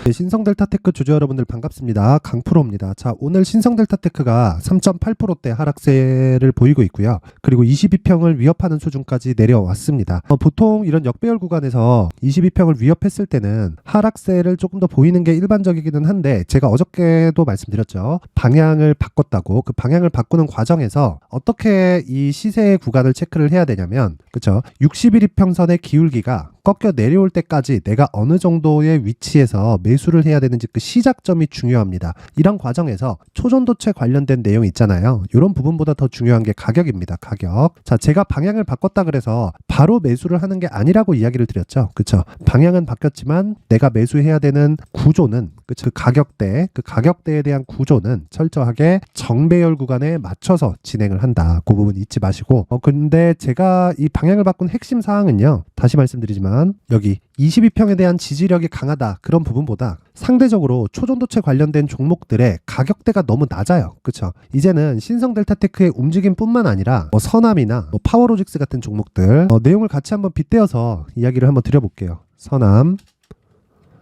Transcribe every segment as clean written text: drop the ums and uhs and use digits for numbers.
네, 신성델타테크 주주 여러분들 반갑습니다. 강프로입니다. 자, 오늘 신성델타테크가 3.8%대 하락세를 보이고 있고요. 그리고 22평을 위협하는 수준까지 내려왔습니다. 보통 이런 역배열 구간에서 22평을 위협했을 때는 하락세를 조금 더 보이는 게 일반적이기는 한데, 제가 어저께도 말씀드렸죠. 방향을 바꿨다고. 그 방향을 바꾸는 과정에서 어떻게 이 시세 구간을 체크를 해야 되냐면, 그쵸? 60일 이평선의 기울기가 꺾여 내려올 때까지 내가 어느 정도의 위치에서 매수를 해야 되는지 그 시작점이 중요합니다. 이런 과정에서 초전도체 관련된 내용이 있잖아요. 이런 부분보다 더 중요한 게 가격입니다. 가격. 자, 제가 방향을 바꿨다 그래서 바로 매수를 하는 게 아니라고 이야기를 드렸죠. 그쵸? 방향은 바뀌었지만 내가 매수해야 되는 구조는, 그 가격대에 대한 구조는 철저하게 정배열 구간에 맞춰서 진행을 한다. 그 부분 잊지 마시고. 근데 제가 이 방향을 바꾼 핵심 사항은요. 다시 말씀드리지만 여기 22평에 대한 지지력이 강하다, 그런 부분보다 상대적으로 초전도체 관련된 종목들의 가격대가 너무 낮아요. 그쵸? 이제는 신성델타테크의 움직임뿐만 아니라 서남이나 파워로직스 같은 종목들 내용을 같이 한번 빗대어서 이야기를 한번 드려볼게요. 서남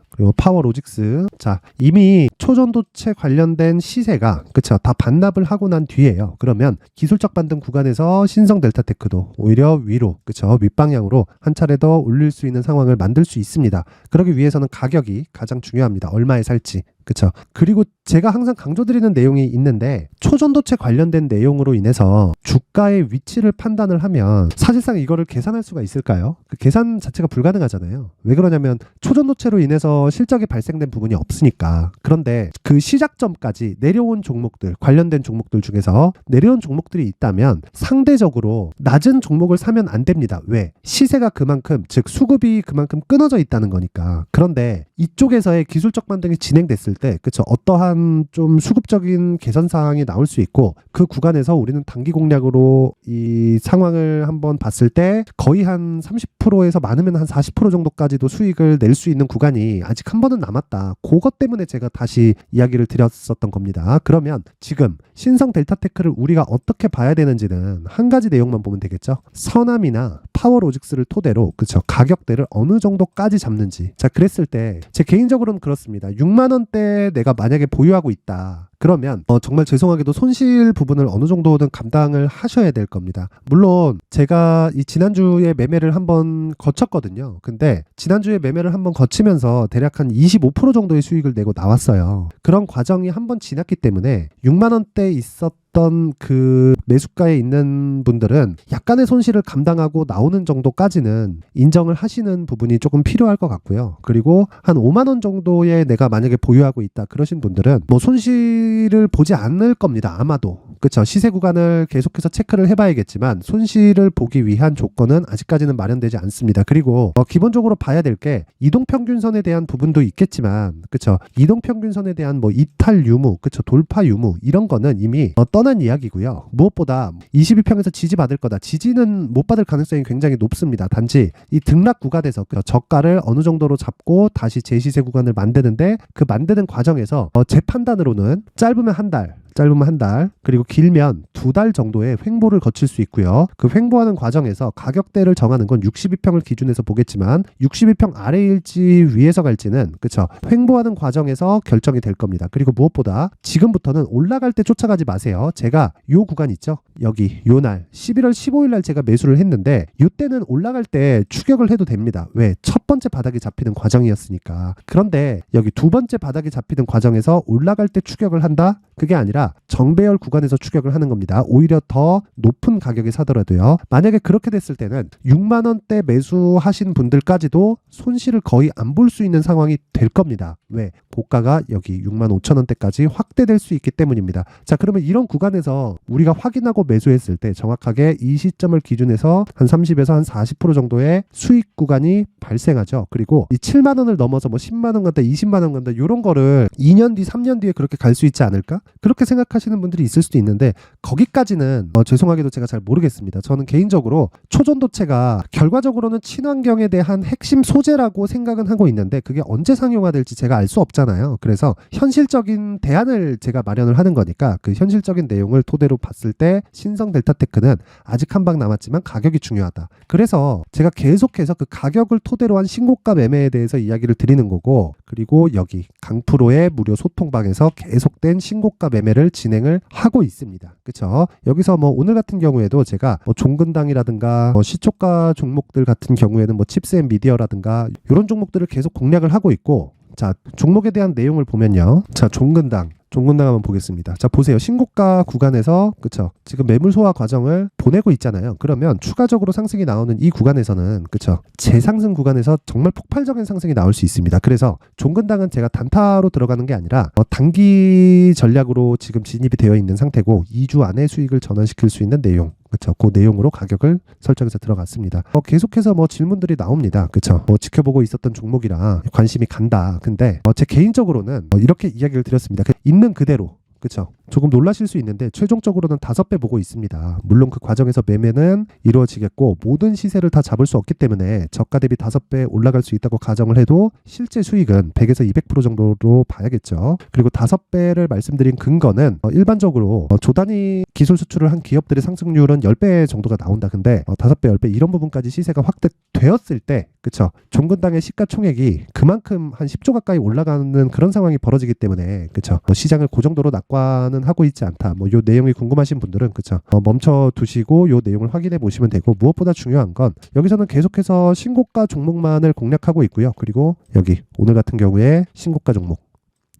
그리고 파워로직스. 자, 이미 초전도체 관련된 시세가, 그쵸, 다 반납을 하고 난 뒤에요. 그러면 기술적 반등 구간에서 신성델타테크도 오히려 위로, 그쵸, 윗방향으로 한 차례 더 올릴 수 있는 상황을 만들 수 있습니다. 그러기 위해서는 가격이 가장 중요합니다. 얼마에 살지. 그쵸. 그리고 제가 항상 강조드리는 내용이 있는데, 초전도체 관련된 내용으로 인해서 주가의 위치를 판단을 하면 사실상 이거를 계산할 수가 있을까요? 그 계산 자체가 불가능하잖아요. 왜 그러냐면 초전도체로 인해서 실적이 발생된 부분이 없으니까. 그런데 그 시작점까지 내려온 종목들, 관련된 종목들 중에서 내려온 종목들이 있다면 상대적으로 낮은 종목을 사면 안 됩니다. 왜? 시세가 그만큼, 즉 수급이 그만큼 끊어져 있다는 거니까. 그런데 이쪽에서의 기술적 반등이 진행됐을 때, 그쵸, 어떠한 좀 수급적인 개선 사항이 나올 수 있고, 그 구간에서 우리는 단기 공략으로 이 상황을 한번 봤을 때 거의 한 30%에서 많으면 한 40% 정도까지도 수익을 낼 수 있는 구간이 아직 한 번은 남았다. 그것 때문에 제가 다시 이야기를 드렸었던 겁니다. 그러면 지금 신성델타테크를 우리가 어떻게 봐야 되는지는 한 가지 내용만 보면 되겠죠. 서남이나 파워로직스를 토대로, 그쵸, 가격대를 어느 정도까지 잡는지. 자, 그랬을 때 제 개인적으로는 그렇습니다. 6만 원대 내가 만약에 보유하고 있다. 그러면 정말 죄송하게도 손실 부분을 어느 정도는 감당을 하셔야 될 겁니다. 물론 제가 이 지난주에 매매를 한번 거쳤거든요. 근데 지난주에 매매를 한번 거치면서 대략 한 25% 정도의 수익을 내고 나왔어요. 그런 과정이 한번 지났기 때문에 6만 원대에 있었던 그 매수가에 있는 분들은 약간의 손실을 감당하고 나오는 정도까지는 인정을 하시는 부분이 조금 필요할 것 같고요. 그리고 한 5만 원 정도에 내가 만약에 보유하고 있다, 그러신 분들은 뭐 손실을 보지 않을 겁니다. 아마도. 그쵸? 시세 구간을 계속해서 체크를 해봐야겠지만 손실을 보기 위한 조건은 아직까지는 마련되지 않습니다. 그리고 기본적으로 봐야 될 게 이동평균선에 대한 부분도 있겠지만, 그쵸, 이동평균선에 대한 뭐 이탈 유무, 그쵸, 돌파 유무, 이런 거는 이미 떠난 이야기고요. 무엇보다 22평에서 지지 받을 거다. 지지는 못 받을 가능성이 굉장히 높습니다. 단지 이 등락 구간에서 저가를 어느 정도로 잡고 다시 재시세 구간을 만드는데, 그 만드는 과정에서 제 판단으로는 짧으면 한 달, 그리고 길면 2달 정도의 횡보를 거칠 수 있고요. 그 횡보하는 과정에서 가격대를 정하는 건 62평을 기준해서 보겠지만 62평 아래일지 위에서 갈지는, 그쵸, 횡보하는 과정에서 결정이 될 겁니다. 그리고 무엇보다 지금부터는 올라갈 때 쫓아가지 마세요. 제가 요 구간 있죠? 여기 요 날 11월 15일 날 제가 매수를 했는데, 이때는 올라갈 때 추격을 해도 됩니다. 왜? 첫 번째 바닥이 잡히는 과정이었으니까. 그런데 여기 두 번째 바닥이 잡히는 과정에서 올라갈 때 추격을 한다? 그게 아니라 정배열 구간에서 추격을 하는 겁니다. 오히려 더 높은 가격에 사더라도요. 만약에 그렇게 됐을 때는 6만 원대 매수하신 분들까지도 손실을 거의 안 볼 수 있는 상황이 될 겁니다. 왜? 고가가 여기 6만 5천 원대까지 확대될 수 있기 때문입니다. 자, 그러면 이런 구간에서 우리가 확인하고 매수했을 때 정확하게 이 시점을 기준해서 한 30에서 한 40% 정도의 수익 구간이 발생하죠. 그리고 이 7만 원을 넘어서 뭐 10만 원 간다, 20만 원 간다, 이런 거를 2년 뒤, 3년 뒤에 그렇게 갈 수 있지 않을까? 그렇게 생각하시는 분들이 있을 수도 있는데, 거기까지는 죄송하게도 제가 잘 모르겠습니다. 저는 개인적으로 초전도체가 결과적으로는 친환경에 대한 핵심 소재라고 생각은 하고 있는데, 그게 언제 상용화될지 제가 알 수 없잖아요. 그래서 현실적인 대안을 제가 마련을 하는 거니까 그 현실적인 내용을 토대로 봤을 때 신성델타테크는 아직 한 방 남았지만 가격이 중요하다. 그래서 제가 계속해서 그 가격을 토대로 한 신고가 매매에 대해서 이야기를 드리는 거고, 그리고 여기 강프로의 무료 소통방에서 계속된 신고가 매매를 진행을 하고 있습니다. 그쵸? 여기서 뭐 오늘 같은 경우에도 제가 뭐 종근당이라든가 시초가 종목들 같은 경우에는 뭐 칩스앤미디어라든가 이런 종목들을 계속 공략을 하고 있고, 자, 종목에 대한 내용을 보면요. 자, 종근당 한번 보겠습니다. 자, 보세요. 신고가 구간에서, 그쵸, 지금 매물 소화 과정을 보내고 있잖아요. 그러면 추가적으로 상승이 나오는 이 구간에서는, 그쵸, 재상승 구간에서 정말 폭발적인 상승이 나올 수 있습니다. 그래서 종근당은 제가 단타로 들어가는 게 아니라 단기 전략으로 지금 진입이 되어 있는 상태고 2주 안에 수익을 전환시킬 수 있는 내용, 그쵸, 그 내용으로 가격을 설정해서 들어갔습니다. 계속해서 뭐 질문들이 나옵니다. 그쵸, 뭐 지켜보고 있었던 종목이라 관심이 간다. 근데 제 개인적으로는 이렇게 이야기를 드렸습니다. 있는 그대로, 그쵸, 조금 놀라실 수 있는데 최종적으로는 5배 보고 있습니다. 물론 그 과정에서 매매는 이루어지겠고 모든 시세를 다 잡을 수 없기 때문에 저가 대비 5배 올라갈 수 있다고 가정을 해도 실제 수익은 100에서 200% 정도로 봐야겠죠. 그리고 5배를 말씀드린 근거는 일반적으로 조단위 기술 수출을 한 기업들의 상승률은 10배 정도가 나온다. 근데 5배, 10배 이런 부분까지 시세가 확대되었을 때, 그쵸, 종근당의 시가총액이 그만큼 한 10조 가까이 올라가는 그런 상황이 벌어지기 때문에, 그쵸, 시장을 그 정도로 낙관은 하고 있지 않다. 뭐 요 내용이 궁금하신 분들은, 그쵸, 멈춰 두시고 요 내용을 확인해 보시면 되고, 무엇보다 중요한 건 여기서는 계속해서 신고가 종목만을 공략하고 있고요. 그리고 여기 오늘 같은 경우에 신고가 종목,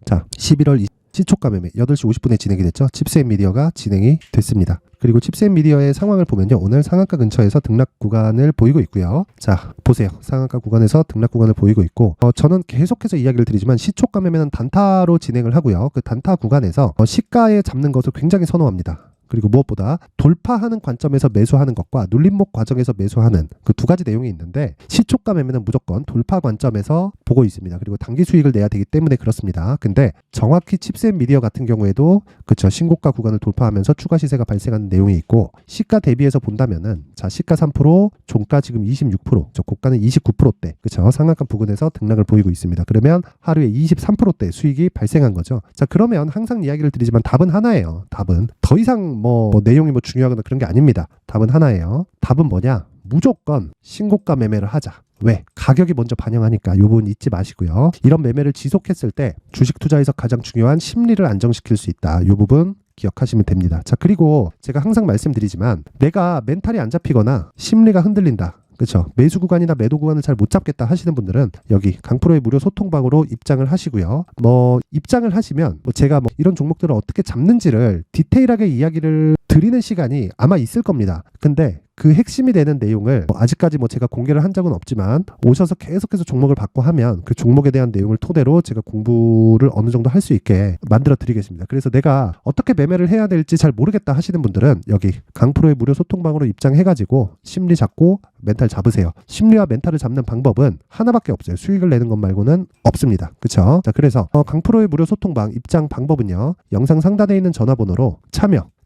자, 11월 시초가 매매 8시 50분에 진행이 됐죠. 칩스앤미디어가 진행이 됐습니다. 그리고 칩스앤미디어의 상황을 보면요, 오늘 상한가 근처에서 등락 구간을 보이고 있고요. 자, 보세요. 상한가 구간에서 등락 구간을 보이고 있고, 저는 계속해서 이야기를 드리지만 시초가 매매는 단타로 진행을 하고요. 그 단타 구간에서 시가에 잡는 것을 굉장히 선호합니다. 그리고 무엇보다 돌파하는 관점에서 매수하는 것과 눌림목 과정에서 매수하는 그 두 가지 내용이 있는데, 시초가 매매는 무조건 돌파 관점에서 보고 있습니다. 그리고 단기 수익을 내야 되기 때문에 그렇습니다. 근데 정확히 칩스앤미디어 같은 경우에도, 그쵸, 신고가 구간을 돌파하면서 추가 시세가 발생하는 내용이 있고, 시가 대비해서 본다면은, 자, 시가 3%, 종가 지금 26%, 저 고가는 29%대, 그쵸, 상한가 부근에서 등락을 보이고 있습니다. 그러면 하루에 23%대 수익이 발생한 거죠. 자, 그러면 항상 이야기를 드리지만 답은 하나예요. 답은 더 이상 뭐 내용이 뭐 중요하거나 그런 게 아닙니다. 답은 하나예요. 답은 뭐냐? 무조건 신고가 매매를 하자. 왜? 가격이 먼저 반영하니까. 이 부분 잊지 마시고요. 이런 매매를 지속했을 때 주식 투자에서 가장 중요한 심리를 안정시킬 수 있다. 이 부분 기억하시면 됩니다. 자, 그리고 제가 항상 말씀드리지만 내가 멘탈이 안 잡히거나 심리가 흔들린다, 그렇죠, 매수 구간이나 매도 구간을 잘 못 잡겠다 하시는 분들은 여기 강프로의 무료 소통방으로 입장을 하시고요. 뭐 입장을 하시면 제가 뭐 이런 종목들을 어떻게 잡는지를 디테일하게 이야기를 드리는 시간이 아마 있을 겁니다. 근데 그 핵심이 되는 내용을 아직까지 제가 공개를 한 적은 없지만 오셔서 계속해서 종목을 받고 하면 그 종목에 대한 내용을 토대로 제가 공부를 어느 정도 할 수 있게 만들어 드리겠습니다. 그래서 내가 어떻게 매매를 해야 될지 잘 모르겠다 하시는 분들은 여기 강프로의 무료 소통방으로 입장해가지고 심리 잡고 멘탈 잡으세요. 심리와 멘탈을 잡는 방법은 하나밖에 없어요. 수익을 내는 것 말고는 없습니다. 그렇죠? 자, 그래서 강프로의 무료 소통방 입장 방법은요, 영상 상단에 있는 전화번호로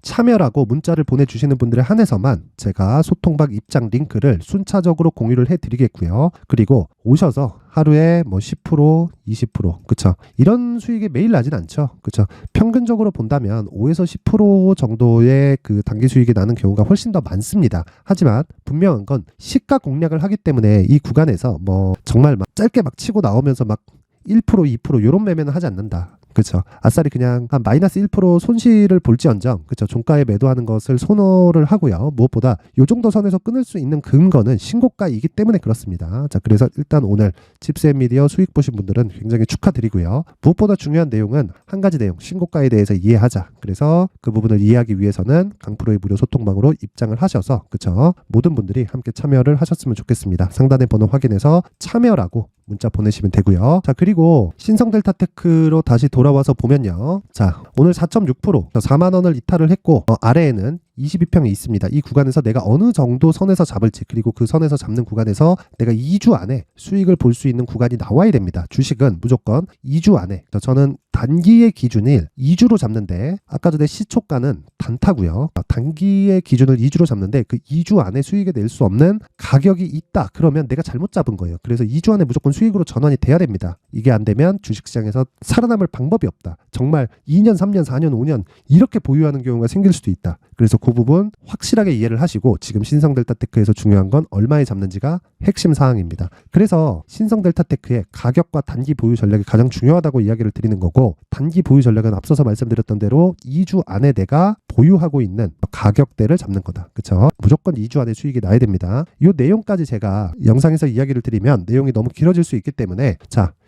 참여라고 문자를 보내주시는 분들에 한해서만 제가 소통방 입장 링크를 순차적으로 공유를 해드리겠고요. 그리고 오셔서 하루에 뭐 10%, 20%, 그쵸, 이런 수익이 매일 나진 않죠. 그쵸, 평균적으로 본다면 5에서 10% 정도의 그 단기 수익이 나는 경우가 훨씬 더 많습니다. 하지만 분명한 건 시가 공략을 하기 때문에 이 구간에서 뭐 정말 막 짧게 막 치고 나오면서 막 1%, 2% 이런 매매는 하지 않는다. 그렇죠. 아싸리 그냥 한 마이너스 1% 손실을 볼지언정, 그렇죠, 종가에 매도하는 것을 선호를 하고요. 무엇보다 이 정도 선에서 끊을 수 있는 근거는 신고가이기 때문에 그렇습니다. 자, 그래서 일단 오늘 칩스앤미디어 수익 보신 분들은 굉장히 축하드리고요. 무엇보다 중요한 내용은 한 가지 내용, 신고가에 대해서 이해하자. 그래서 그 부분을 이해하기 위해서는 강프로의 무료 소통방으로 입장을 하셔서, 그렇죠, 모든 분들이 함께 참여를 하셨으면 좋겠습니다. 상단의 번호 확인해서 참여라고 문자 보내시면 되고요. 자, 그리고 신성델타테크로 다시 돌아와서 보면요. 자, 오늘 4.6% 4만 원을 이탈을 했고, 아래에는 22평이 있습니다. 이 구간에서 내가 어느 정도 선에서 잡을지, 그리고 그 선에서 잡는 구간에서 내가 2주 안에 수익을 볼 수 있는 구간이 나와야 됩니다. 주식은 무조건 2주 안에. 저는 단기의 기준일 2주로 잡는데, 아까 전에 시초가는 단타고요. 단기의 기준을 2주로 잡는데 그 2주 안에 수익을 낼 수 없는 가격이 있다. 그러면 내가 잘못 잡은 거예요. 그래서 2주 안에 무조건 수익으로 전환이 돼야 됩니다. 이게 안 되면 주식시장에서 살아남을 방법이 없다. 정말 2년, 3년, 4년, 5년 이렇게 보유하는 경우가 생길 수도 있다. 그래서 그 부분 확실하게 이해를 하시고 지금 신성델타테크에서 중요한 건 얼마에 잡는지가 핵심 사항입니다. 그래서 신성델타테크의 가격과 단기 보유 전략이 가장 중요하다고 이야기를 드리는 거고, 단기 보유 전략은 앞서서 말씀드렸던 대로 2주 안에 내가 보유하고 있는 가격대를 잡는 거다. 그렇죠? 무조건 2주 안에 수익이 나야 됩니다. 이 내용까지 제가 영상에서 이야기를 드리면 내용이 너무 길어질 수 있기 때문에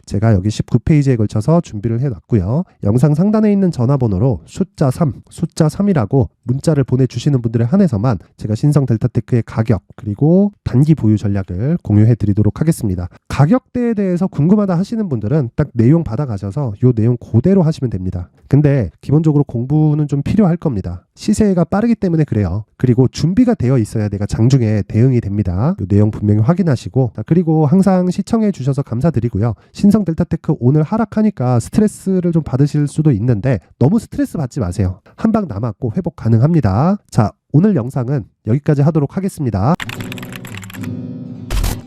제가 여기 19페이지에 걸쳐서 준비를 해놨고요. 영상 상단에 있는 전화번호로 숫자 3이라고 문자를 보내주시는 분들에 한해서만 제가 신성델타테크의 가격 그리고 단기 보유 전략을 공유해드리도록 하겠습니다. 가격대에 대해서 궁금하다 하시는 분들은 딱 내용 받아가셔서 이 내용 그대로 하시면 됩니다. 근데 기본적으로 공부는 좀 필요할 겁니다. 시세가 빠르기 때문에 그래요. 그리고 준비가 되어 있어야 내가 장중에 대응이 됩니다. 이 내용 분명히 확인하시고, 그리고 항상 시청해 주셔서 감사드리고요. 신성델타테크 오늘 하락하니까 스트레스를 좀 받으실 수도 있는데 너무 스트레스 받지 마세요. 한 방 남았고 회복 가능합니다. 자, 오늘 영상은 여기까지 하도록 하겠습니다.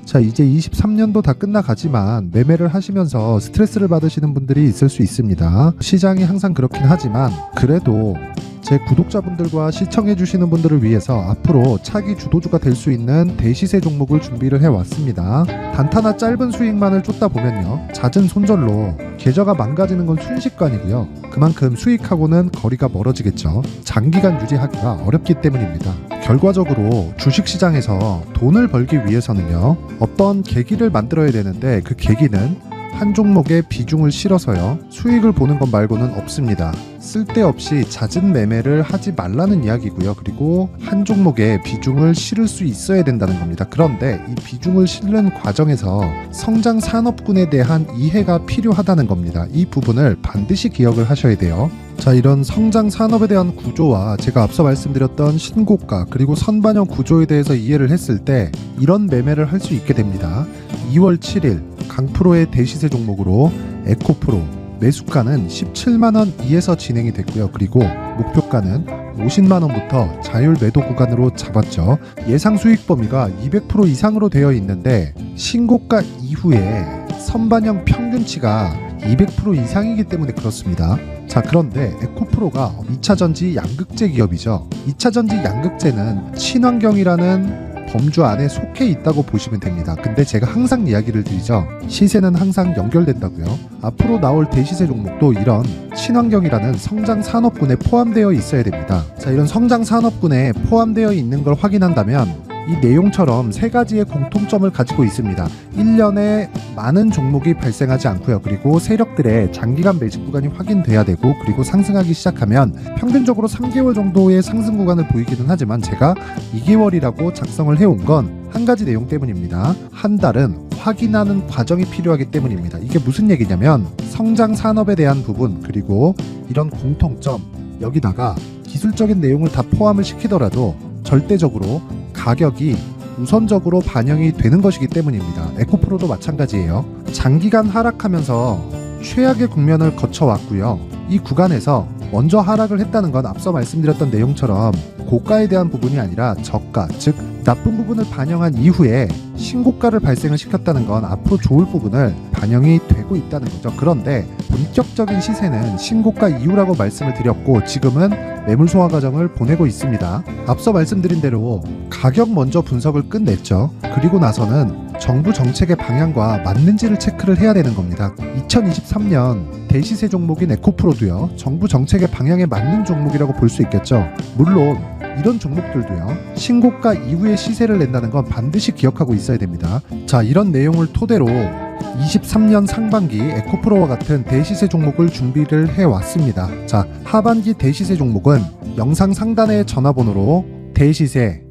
자, 이제 23년도 다 끝나가지만 매매를 하시면서 스트레스를 받으시는 분들이 있을 수 있습니다. 시장이 항상 그렇긴 하지만 그래도 제 구독자분들과 시청해주시는 분들을 위해서 앞으로 차기 주도주가 될 수 있는 대시세 종목을 준비를 해왔습니다. 단타나 짧은 수익만을 쫓다 보면요, 잦은 손절로 계좌가 망가지는 건 순식간이고요. 그만큼 수익하고는 거리가 멀어지겠죠. 장기간 유지하기가 어렵기 때문입니다. 결과적으로 주식시장에서 돈을 벌기 위해서는요, 어떤 계기를 만들어야 되는데 그 계기는 한 종목에 비중을 실어서요, 수익을 보는 것 말고는 없습니다. 쓸데없이 잦은 매매를 하지 말라는 이야기고요. 그리고 한 종목에 비중을 실을 수 있어야 된다는 겁니다. 그런데 이 비중을 실는 과정에서 성장 산업군에 대한 이해가 필요하다는 겁니다. 이 부분을 반드시 기억을 하셔야 돼요. 자, 이런 성장 산업에 대한 구조와 제가 앞서 말씀드렸던 신고가 그리고 선반영 구조에 대해서 이해를 했을 때 이런 매매를 할 수 있게 됩니다. 2월 7일 강프로의 대시세 종목으로 에코프로 매수가는 17만원 이에서 진행이 됐고요. 그리고 목표가는 50만원부터 자율 매도 구간으로 잡았죠. 예상 수익 범위가 200% 이상으로 되어 있는데 신고가 이후에 선반영 평균치가 200% 이상이기 때문에 그렇습니다. 자, 그런데 에코프로가 2차전지 양극재 기업이죠. 2차전지 양극재는 친환경이라는 범주 안에 속해 있다고 보시면 됩니다. 근데 제가 항상 이야기를 드리죠. 시세는 항상 연결된다고요. 앞으로 나올 대시세 종목도 이런 친환경이라는 성장 산업군에 포함되어 있어야 됩니다. 자, 이런 성장 산업군에 포함되어 있는 걸 확인한다면 이 내용처럼 세 가지의 공통점을 가지고 있습니다. 1년에 많은 종목이 발생하지 않고요. 그리고 세력들의 장기간 매집 구간이 확인돼야 되고, 그리고 상승하기 시작하면 평균적으로 3개월 정도의 상승 구간을 보이기는 하지만 제가 2개월이라고 작성을 해온 건 한 가지 내용 때문입니다. 한 달은 확인하는 과정이 필요하기 때문입니다. 이게 무슨 얘기냐면 성장 산업에 대한 부분 그리고 이런 공통점, 여기다가 기술적인 내용을 다 포함을 시키더라도 절대적으로 가격이 우선적으로 반영이 되는 것이기 때문입니다. 에코프로도 마찬가지예요. 장기간 하락하면서 최악의 국면을 거쳐왔고요. 이 구간에서 먼저 하락을 했다는 건 앞서 말씀드렸던 내용처럼 고가에 대한 부분이 아니라 저가, 즉 나쁜 부분을 반영한 이후에 신고가를 발생을 시켰다는 건 앞으로 좋을 부분을 반영이 되고 있다는 거죠. 그런데 본격적인 시세는 신고가 이후라고 말씀을 드렸고 지금은 매물 소화 과정을 보내고 있습니다. 앞서 말씀드린 대로 가격 먼저 분석을 끝냈죠. 그리고 나서는 정부 정책의 방향과 맞는지를 체크를 해야 되는 겁니다. 2023년 대시세 종목인 에코프로도요, 정부 정책의 방향에 맞는 종목이라고 볼 수 있겠죠. 물론 이런 종목들도요, 신고가 이후에 시세를 낸다는 건 반드시 기억하고 있어야 됩니다. 자, 이런 내용을 토대로 23년 상반기 에코프로와 같은 대시세 종목을 준비를 해왔습니다. 자, 하반기 대시세 종목은 영상 상단의 전화번호로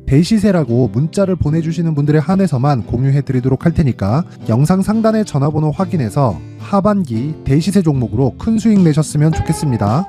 대시세라고 문자를 보내주시는 분들에 한해서만 공유해드리도록 할 테니까 영상 상단의 전화번호 확인해서 하반기 대시세 종목으로 큰 수익 내셨으면 좋겠습니다.